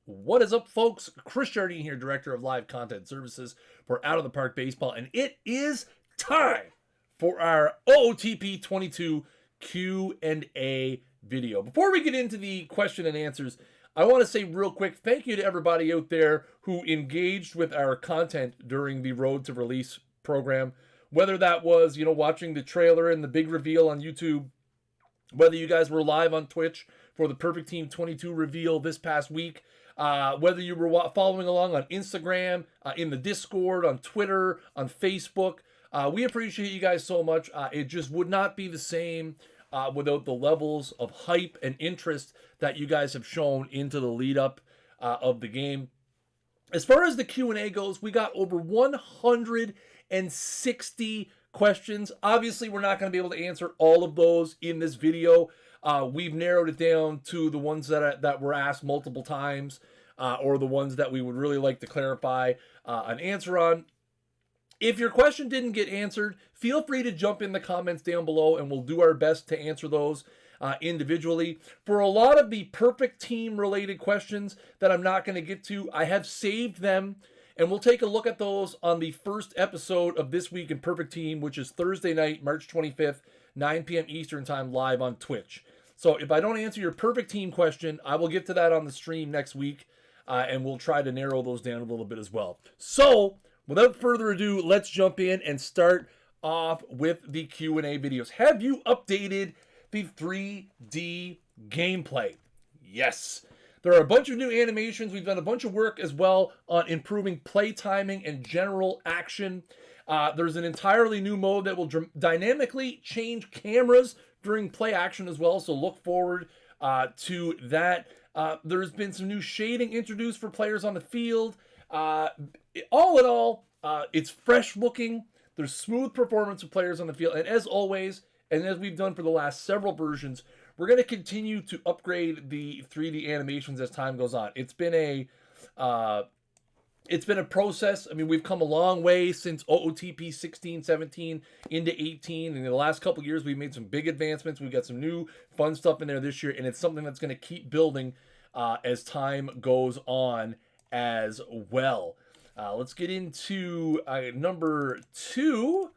What is up, folks? Chris Jardine here, Director of Live Content Services for Out of the Park Baseball, and it is time for our OOTP 22 Q&A video. Before we get into the question and answers, I want to say real quick thank you to everybody out there who engaged with our content during the Road to Release program. Whether that was, watching the trailer and the big reveal on YouTube, whether you guys were live on Twitch for the Perfect Team 22 reveal this past week, whether you were following along on Instagram, in the Discord, on Twitter, on Facebook. We appreciate you guys so much. It just would not be the same without the levels of hype and interest that you guys have shown into the lead up of the game. As far as the Q&A goes, we got over 160 questions. Obviously, we're not going to be able to answer all of those in this video. We've narrowed it down to the ones that were asked multiple times, or the ones that we would really like to clarify an answer on. If your question didn't get answered, feel free to jump in the comments down below, and we'll do our best to answer those individually. For a lot of the Perfect Team related questions that I'm not going to get to, I have saved them, and we'll take a look at those on the first episode of This Week in Perfect Team, which is Thursday night, March 25th, 9 p.m. Eastern Time, live on Twitch. So if I don't answer your Perfect Team question, I will get to that on the stream next week, and we'll try to narrow those down a little bit as well. So without further ado, let's jump in and start off with the Q&A videos. Have you updated the 3D gameplay? Yes. There are a bunch of new animations. We've done a bunch of work as well on improving play timing and general action. There's an entirely new mode that will dynamically change cameras during play action as well, so look forward to that. There's been some new shading introduced for players on the field. All in all, it's fresh looking. There's smooth performance of players on the field, and as always, and as we've done for the last several versions, we're going to continue to upgrade the 3D animations as time goes on. It's been a process. I mean, we've come a long way since OOTP 16, 17 into 18. And in the last couple of years, we've made some big advancements. We've got some new fun stuff in there this year, and it's something that's going to keep building as time goes on as well. Let's get into number 2.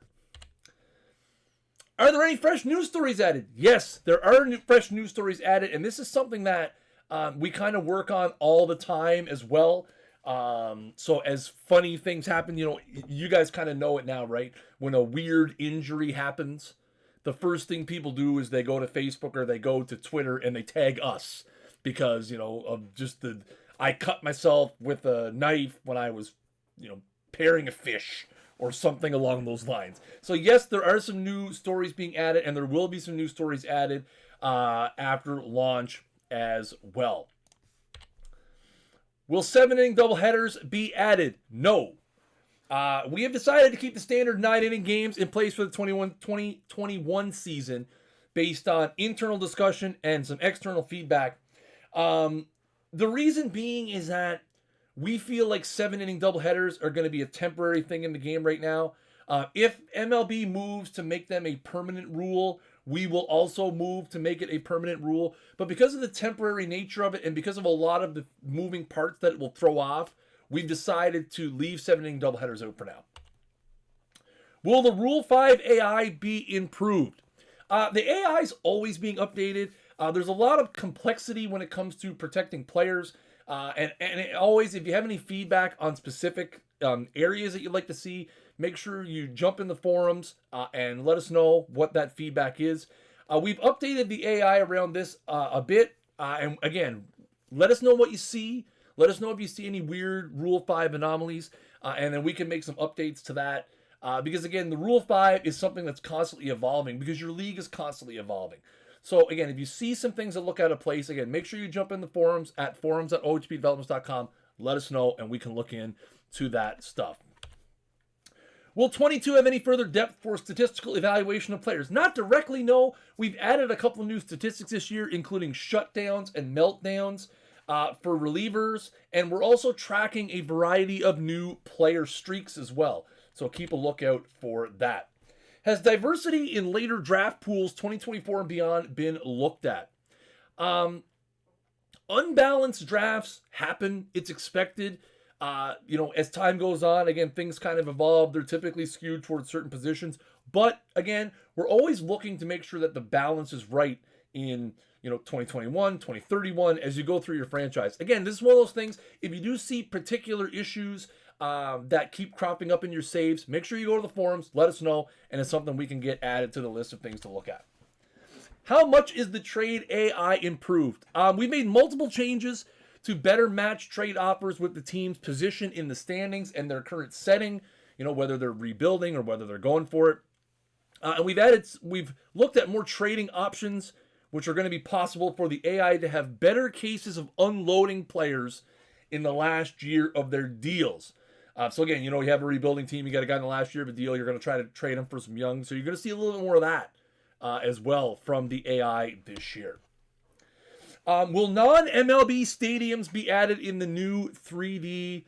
Are there any fresh news stories added? Yes, there are fresh news stories added, and this is something that we kind of work on all the time as well. So as funny things happen, you guys kind of know it now, right? When a weird injury happens, the first thing people do is they go to Facebook or they go to Twitter and they tag us because, of just I cut myself with a knife when I was, paring a fish or something along those lines. So yes, there are some new stories being added, and there will be some new stories added after launch as well. Will 7-inning doubleheaders be added? No. We have decided to keep the standard 9-inning games in place for the 2021 season based on internal discussion and some external feedback. The reason being is that we feel like 7-inning doubleheaders are going to be a temporary thing in the game right now. If MLB moves to make them a permanent rule, we will also move to make it a permanent rule. But because of the temporary nature of it and because of a lot of the moving parts that it will throw off, we've decided to leave 7-inning doubleheaders out for now. Will the Rule 5 AI be improved? The AI is always being updated. There's a lot of complexity when it comes to protecting players. And it always, if you have any feedback on specific areas that you'd like to see, make sure you jump in the forums and let us know what that feedback is. We've updated the AI around this a bit. And again, let us know what you see. Let us know if you see any weird Rule 5 anomalies. And then we can make some updates to that. Because again, the Rule 5 is something that's constantly evolving because your league is constantly evolving. So again, if you see some things that look out of place, again, make sure you jump in the forums at forums.ootpdevelopments.com. Let us know, and we can look into that stuff. Will 22 have any further depth for statistical evaluation of players? Not directly, no. We've added a couple of new statistics this year, including shutdowns and meltdowns for relievers, and we're also tracking a variety of new player streaks as well. So keep a lookout for that. Has diversity in later draft pools 2024 and beyond been looked at? Unbalanced drafts happen. It's expected. As time goes on, again, things kind of evolve. They're typically skewed towards certain positions. But again, we're always looking to make sure that the balance is right in 2021, 2031 as you go through your franchise. Again, this is one of those things. If you do see particular issues that keep cropping up in your saves, make sure you go to the forums, let us know, and it's something we can get added to the list of things to look at. How much is the trade AI improved? We made multiple changes to better match trade offers with the team's position in the standings and their current setting, whether they're rebuilding or whether they're going for it. And we've looked at more trading options, which are going to be possible for the AI to have better cases of unloading players in the last year of their deals. So again, you have a rebuilding team, you got a guy in the last year of a deal, you're going to try to trade him for some young. So you're going to see a little bit more of that as well from the AI this year. Will non-MLB stadiums be added in the new 3D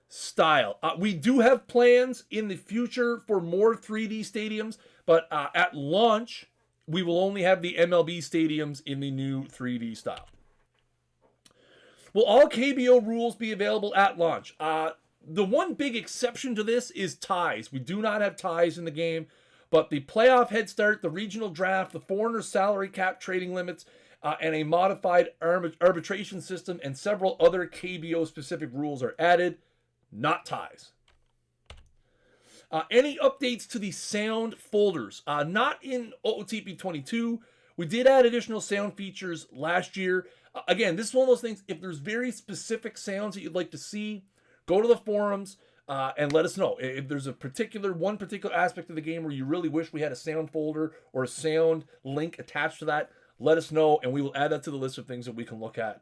style? We do have plans in the future for more 3D stadiums, but at launch, we will only have the MLB stadiums in the new 3D style. Will all KBO rules be available at launch? The one big exception to this is ties. We do not have ties in the game, but the playoff head start, the regional draft, the foreigner salary cap trading limits, and a modified arbitration system and several other KBO-specific rules are added, not ties. Any updates to the sound folders? Not in OOTP 22. We did add additional sound features last year. Again, this is one of those things, if there's very specific sounds that you'd like to see, go to the forums and let us know. If there's one particular aspect of the game where you really wish we had a sound folder or a sound link attached to that, let us know, and we will add that to the list of things that we can look at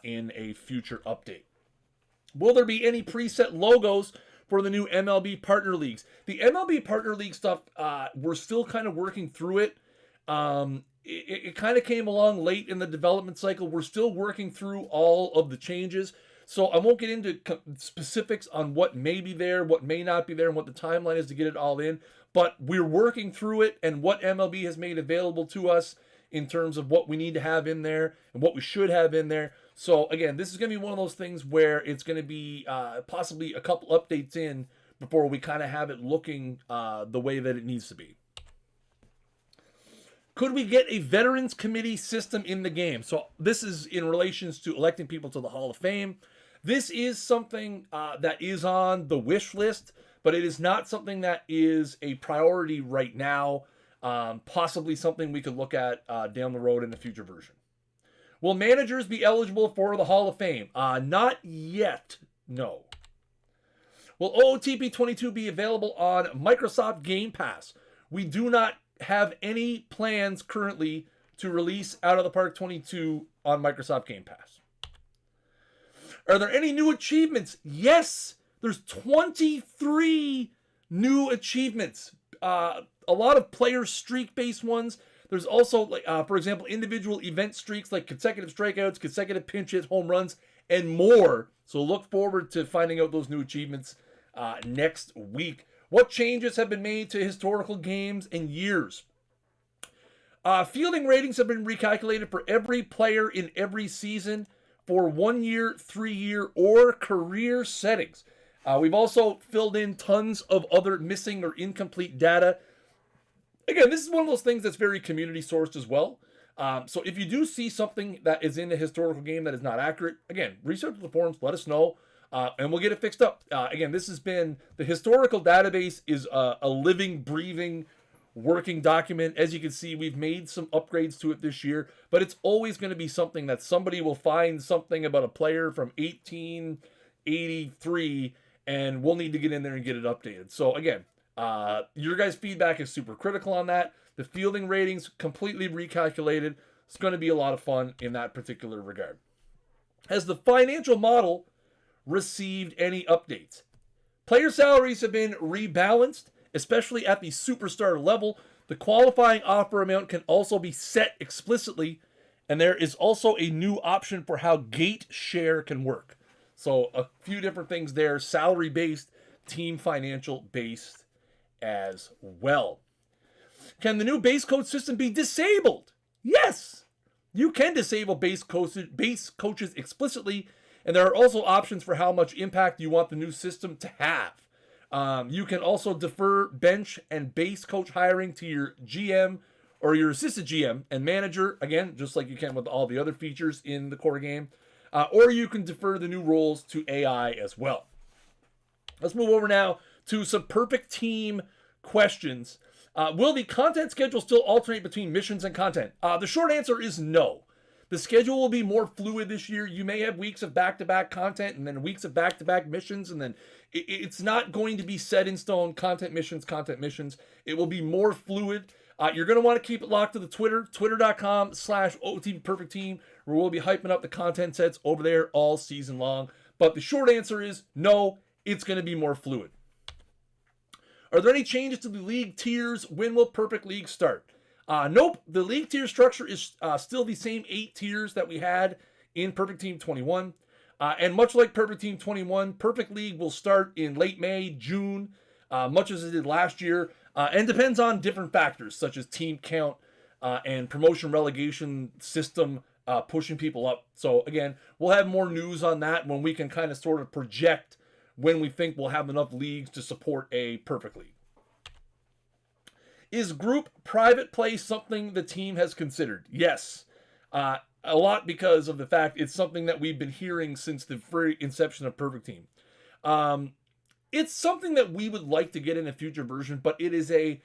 in a future update. Will there be any preset logos for the new MLB Partner Leagues? The MLB Partner League stuff, we're still kind of working through it. It kind of came along late in the development cycle. We're still working through all of the changes. So I won't get into specifics on what may be there, what may not be there, and what the timeline is to get it all in. But we're working through it and what MLB has made available to us in terms of what we need to have in there and what we should have in there. So again, this is going to be one of those things where it's going to be possibly a couple updates in before we kind of have it looking the way that it needs to be. Could we get a Veterans Committee system in the game? So this is in relations to electing people to the Hall of Fame. This is something that is on the wish list, but it is not something that is a priority right now. Possibly something we could look at down the road in the future version. Will managers be eligible for the Hall of Fame? Not yet, no. Will OOTP 22 be available on Microsoft Game Pass? We do not have any plans currently to release Out of the Park 22 on Microsoft Game Pass. Are there any new achievements? Yes, there's 23 new achievements. A lot of player streak-based ones. There's also, for example, individual event streaks like consecutive strikeouts, consecutive pinch hits, home runs, and more. So look forward to finding out those new achievements next week. What changes have been made to historical games and years? Fielding ratings have been recalculated for every player in every season for 1 year, 3 year, or career settings. We've also filled in tons of other missing or incomplete data. Again, this is one of those things that's very community sourced as well. So if you do see something that is in a historical game that is not accurate, again, research the forums, let us know, and we'll get it fixed up. Again, this has been, the historical database is a living, breathing, working document. As you can see, we've made some upgrades to it this year, but it's always going to be something that somebody will find something about a player from 1883, and we'll need to get in there and get it updated. So again, your guys' feedback is super critical on that. The fielding ratings completely recalculated. It's going to be a lot of fun in that particular regard. Has the financial model received any updates? Player salaries have been rebalanced, especially at the superstar level. The qualifying offer amount can also be set explicitly, and there is also a new option for how gate share can work. So a few different things there, salary-based, team financial-based as well. Can the new base code system be disabled? Yes! You can disable base coaches explicitly, and there are also options for how much impact you want the new system to have. You can also defer bench and base coach hiring to your GM or your assistant GM and manager, again, just like you can with all the other features in the core game. Or you can defer the new roles to AI as well. Let's move over now to some perfect team questions. Will the content schedule still alternate between missions and content? The short answer is no. The schedule will be more fluid this year. You may have weeks of back-to-back content and then weeks of back-to-back missions, and then it's not going to be set in stone, content missions. It will be more fluid. You're going to want to keep it locked to the twitter.com/OOTP Perfect Team, where we'll be hyping up the content sets over there all season long. But the short answer is no, it's going to be more fluid. Are there any changes to the league tiers? When will Perfect League start? Nope. The league tier structure is still the same 8 tiers that we had in Perfect Team 21. And much like Perfect Team 21, Perfect League will start in late May, June, much as it did last year, and depends on different factors such as team count and promotion relegation system pushing people up. So again, we'll have more news on that when we can kind of sort of project when we think we'll have enough leagues to support a Perfect League. Is group private play something the team has considered? Yes. A lot because of the fact it's something that we've been hearing since the very inception of Perfect Team. It's something that we would like to get in a future version, but it is the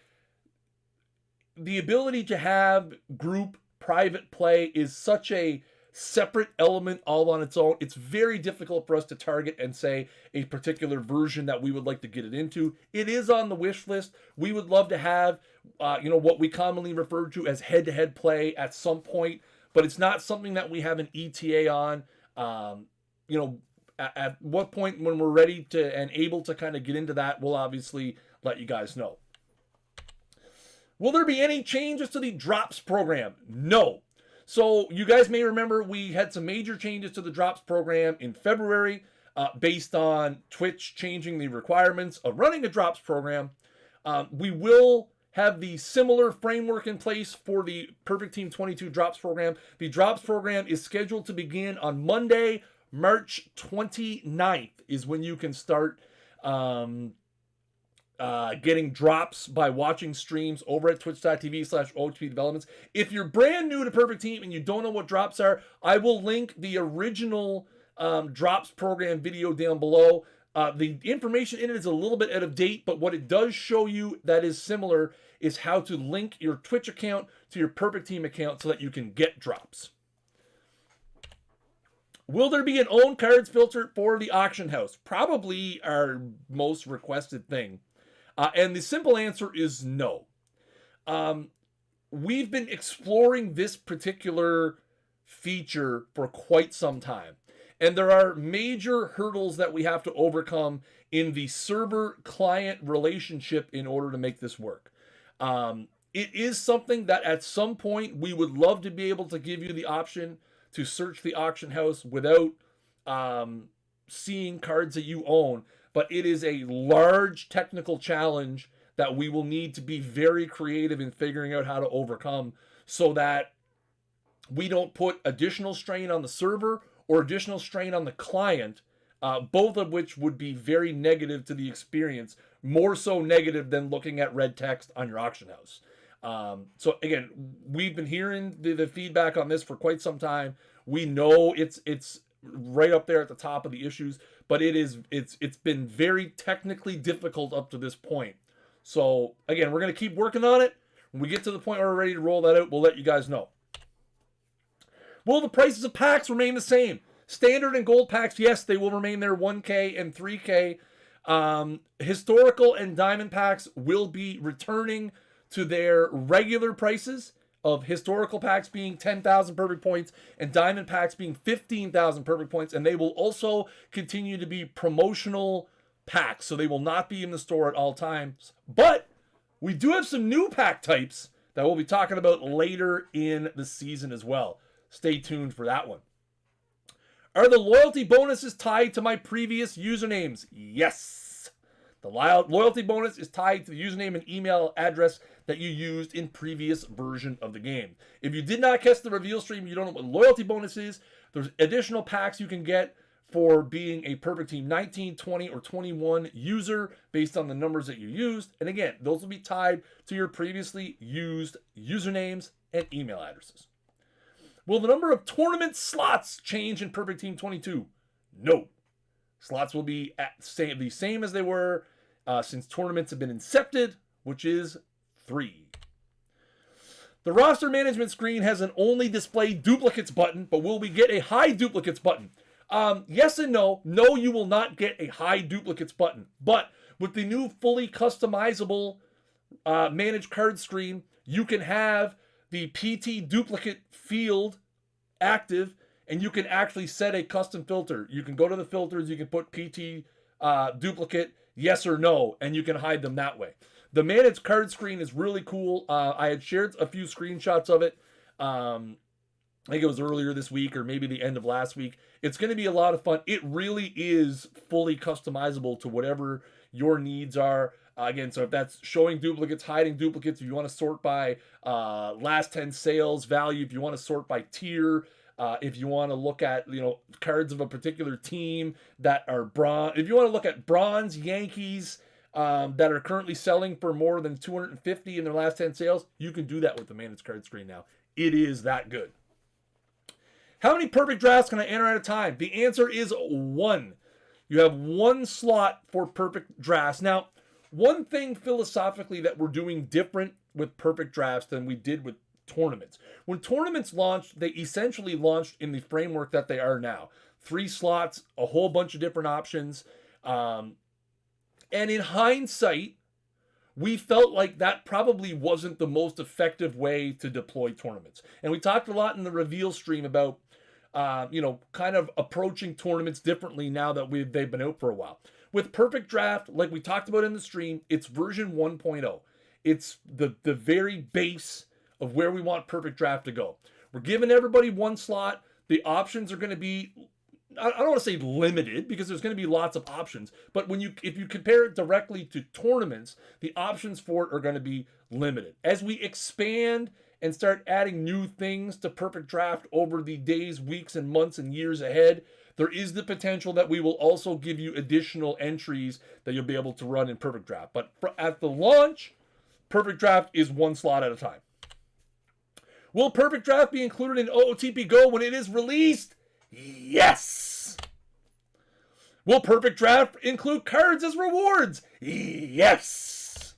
ability to have group private play is such a separate element all on its own. It's very difficult for us to target and say a particular version that we would like to get it into. It is on the wish list. We would love to have, what we commonly refer to as head-to-head play at some point, but it's not something that we have an ETA on. At what point when we're ready to and able to kind of get into that, we'll obviously let you guys know. Will there be any changes to the drops program? No. So you guys may remember we had some major changes to the drops program in February based on Twitch changing the requirements of running a drops program. We will have the similar framework in place for the Perfect Team 22 drops program. The drops program is scheduled to begin on Monday, March 29th is when you can start getting drops by watching streams over at twitch.tv/OOTP Developments. If you're brand new to Perfect Team and you don't know what drops are, I will link the original drops program video down below. The information in it is a little bit out of date, but what it does show you that is similar is how to link your Twitch account to your Perfect Team account so that you can get drops. Will there be an own cards filter for the auction house? Probably our most requested thing. And the simple answer is no. We've been exploring this particular feature for quite some time. And there are major hurdles that we have to overcome in the server-client relationship in order to make this work. It is something that at some point we would love to be able to give you the option to search the auction house without seeing cards that you own. But it is a large technical challenge that we will need to be very creative in figuring out how to overcome so that we don't put additional strain on the server or additional strain on the client, both of which would be very negative to the experience, more so negative than looking at red text on your auction house. So again, we've been hearing the feedback on this for quite some time. We know it's right up there at the top of the issues, but it's been very technically difficult up to this point. So again, we're going to keep working on it. When we get to the point where we're ready to roll that out, we'll let you guys know. Will the prices of packs remain the same? Standard and gold packs, yes, they will remain there, 1K and 3K. Historical and diamond packs will be returning to their regular prices of historical packs being 10,000 perfect points and diamond packs being 15,000 perfect points. And they will also continue to be promotional packs, so they will not be in the store at all times. But we do have some new pack types that we'll be talking about later in the season as well. Stay tuned for that one. Are the loyalty bonuses tied to my previous usernames? Yes. The loyalty bonus is tied to the username and email address that you used in previous version of the game. If you did not catch the reveal stream, you don't know what loyalty bonus is, there's additional packs you can get for being a Perfect Team 19, 20, or 21 user based on the numbers that you used. And again, those will be tied to your previously used usernames and email addresses. Will the number of tournament slots change in Perfect Team 22? No. Slots will be the same as they were since tournaments have been incepted, which is 3. The roster management screen has an only display duplicates button, but will we get a hide duplicates button? Yes and no. No, you will not get a hide duplicates button. But with the new fully customizable managed card screen, you can have the PT duplicate field active, and you can actually set a custom filter. You can go to the filters, you can put PT duplicate, yes or no, and you can hide them that way. The managed card screen is really cool. I had shared a few screenshots of it. I think it was earlier this week or maybe the end of last week. It's going to be a lot of fun. It really is fully customizable to whatever your needs are. Again, so if that's showing duplicates, hiding duplicates, if you want to sort by last 10 sales value, if you want to sort by tier, if you want to look at, cards of a particular team that are bronze, if you want to look at bronze Yankees that are currently selling for more than 250 in their last 10 sales, you can do that with the managed card screen now. It is that good. How many perfect drafts can I enter at a time? The answer is 1. You have 1 slot for perfect drafts. Now, one thing philosophically that we're doing different with perfect drafts than we did with tournaments. When tournaments launched, they essentially launched in the framework that they are now. 3 slots, a whole bunch of different options. And in hindsight, we felt like that probably wasn't the most effective way to deploy tournaments. And we talked a lot in the reveal stream about, kind of approaching tournaments differently now that they've been out for a while. With Perfect Draft, like we talked about in the stream, it's version 1.0. It's the very base of where we want Perfect Draft to go. We're giving everybody 1 slot. The options are going to be, I don't want to say limited because there's going to be lots of options, but if you compare it directly to tournaments, the options for it are going to be limited. As we expand and start adding new things to Perfect Draft over the days, weeks, and months and years ahead, there is the potential that we will also give you additional entries that you'll be able to run in Perfect Draft. But at the launch, Perfect Draft is 1 slot at a time. Will Perfect Draft be included in OOTP Go when it is released? Yes. Will Perfect Draft include cards as rewards? Yes.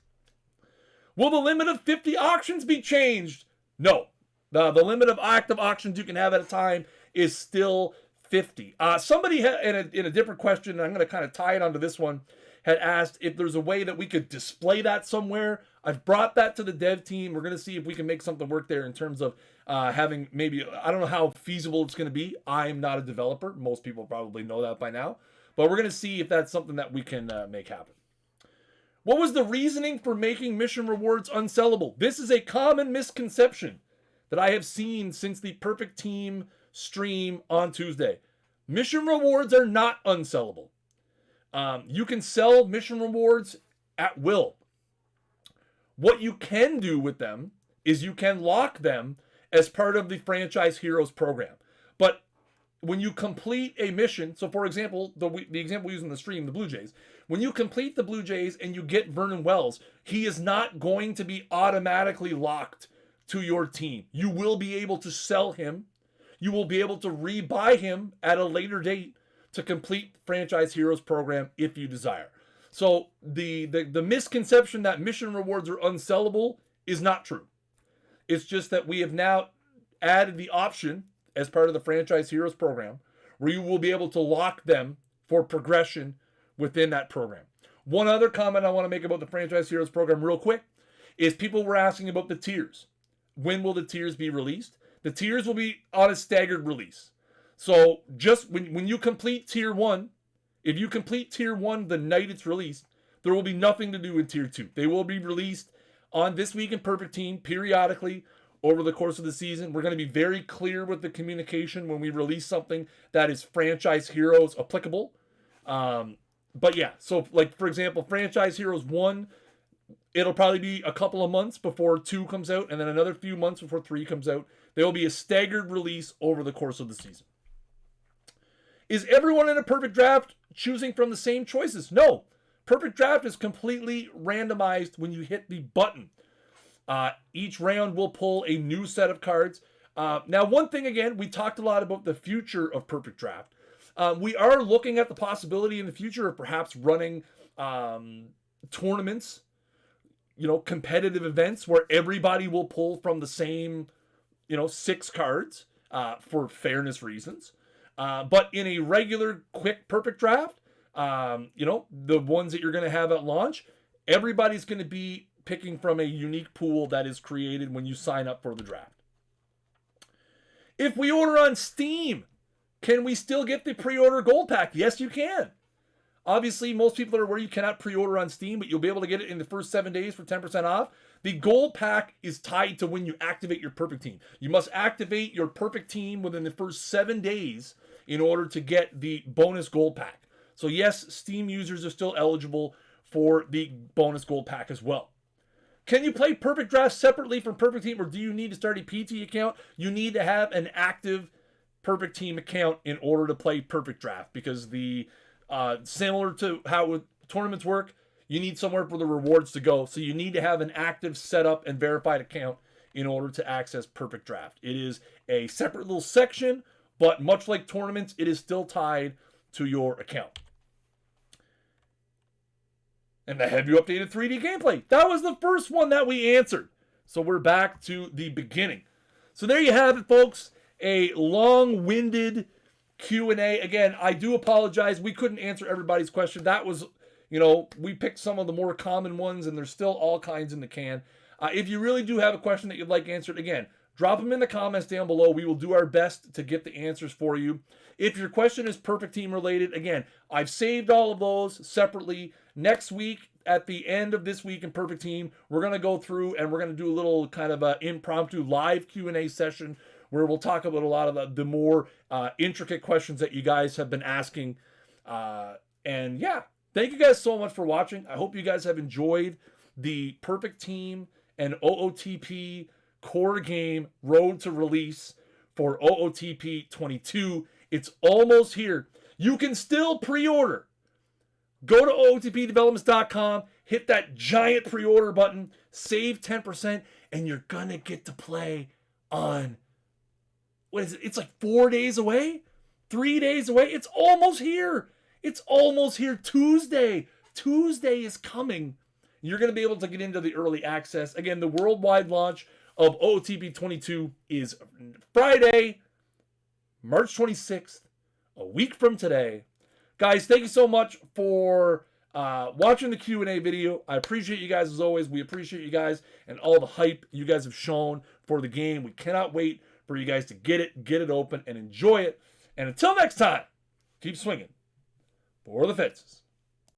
Will the limit of 50 auctions be changed? No. The limit of active auctions you can have at a time is still 50. Somebody in a different question, and I'm going to kind of tie it onto this one, had asked if there's a way that we could display that somewhere. I've brought that to the dev team. We're going to see if we can make something work there in terms of having maybe, I don't know how feasible it's going to be. I'm not a developer. Most people probably know that by now. But we're going to see if that's something that we can make happen. What was the reasoning for making mission rewards unsellable? This is a common misconception that I have seen since the Perfect Team stream on Tuesday. Mission rewards are not unsellable. You can sell mission rewards at will. What you can do with them is you can lock them as part of the Franchise Heroes program. But when you complete a mission, so for example, the example we use in the stream, the Blue Jays, when you complete the Blue Jays and you get Vernon Wells, he is not going to be automatically locked to your team. You will be able to sell him. You will be able to rebuy him at a later date to complete the Franchise Heroes program if you desire. So the misconception that mission rewards are unsellable is not true. It's just that we have now added the option as part of the Franchise Heroes program where you will be able to lock them for progression within that program. One other comment I want to make about the Franchise Heroes program real quick is people were asking about the tiers. When will the tiers be released? The tiers will be on a staggered release. So just when you complete tier 1, if you complete tier 1 the night it's released, there will be nothing to do with tier 2. They will be released on This Week in Perfect Team periodically over the course of the season. We're going to be very clear with the communication when we release something that is Franchise Heroes applicable. But yeah, so like for example, Franchise Heroes 1, it'll probably be a couple of months before 2 comes out, and then another few months before 3 comes out. There will be a staggered release over the course of the season. Is everyone in a perfect draft choosing from the same choices? No. Perfect draft is completely randomized when you hit the button. Each round will pull a new set of cards. Now, one thing again, we talked a lot about the future of perfect draft. We are looking at the possibility in the future of perhaps running tournaments, competitive events where everybody will pull from the same, 6 cards for fairness reasons. But in a regular, quick, perfect draft, the ones that you're going to have at launch, everybody's going to be picking from a unique pool that is created when you sign up for the draft. If we order on Steam, can we still get the pre-order gold pack? Yes, you can. Obviously, most people are aware you cannot pre-order on Steam, but you'll be able to get it in the first 7 days for 10% off. The gold pack is tied to when you activate your perfect team. You must activate your perfect team within the first 7 days in order to get the bonus gold pack. So yes, Steam users are still eligible for the bonus gold pack as well. Can you play Perfect Draft separately from Perfect Team, or do you need to start a PT account? You need to have an active Perfect Team account in order to play Perfect Draft, because the similar to how tournaments work, you need somewhere for the rewards to go. So you need to have an active setup and verified account in order to access Perfect Draft. It is a separate little section, but much like tournaments, it is still tied to your account. And have you updated 3D gameplay? That was the first one that we answered. So we're back to the beginning. So there you have it, folks. A long-winded Q&A. Again, I do apologize. We couldn't answer everybody's question. That was, we picked some of the more common ones, and there's still all kinds in the can. If you really do have a question that you'd like answered, again, drop them in the comments down below. We will do our best to get the answers for you. If your question is Perfect Team related, again, I've saved all of those separately. Next week, at the end of this week in Perfect Team, we're going to go through and we're going to do a little kind of an impromptu live Q&A session where we'll talk about a lot of the more intricate questions that you guys have been asking. And yeah, thank you guys so much for watching. I hope you guys have enjoyed the Perfect Team and OOTP core game road to release for OOTP 22. It's almost here. You can still pre-order. Go to OOTPdevelopments.com, hit that giant pre-order button, save 10%, and you're going to get to play on, what is it? It's like 4 days away? 3 days away? It's almost here. It's almost here. Tuesday is coming. You're going to be able to get into the early access. Again, the worldwide launch of OOTP 22 is Friday, March 26th, a week from today. Guys, thank you so much for watching the Q&A video. I appreciate you guys as always. We appreciate you guys and all the hype you guys have shown for the game. We cannot wait for you guys to get it open, and enjoy it. And until next time, keep swinging for the fences.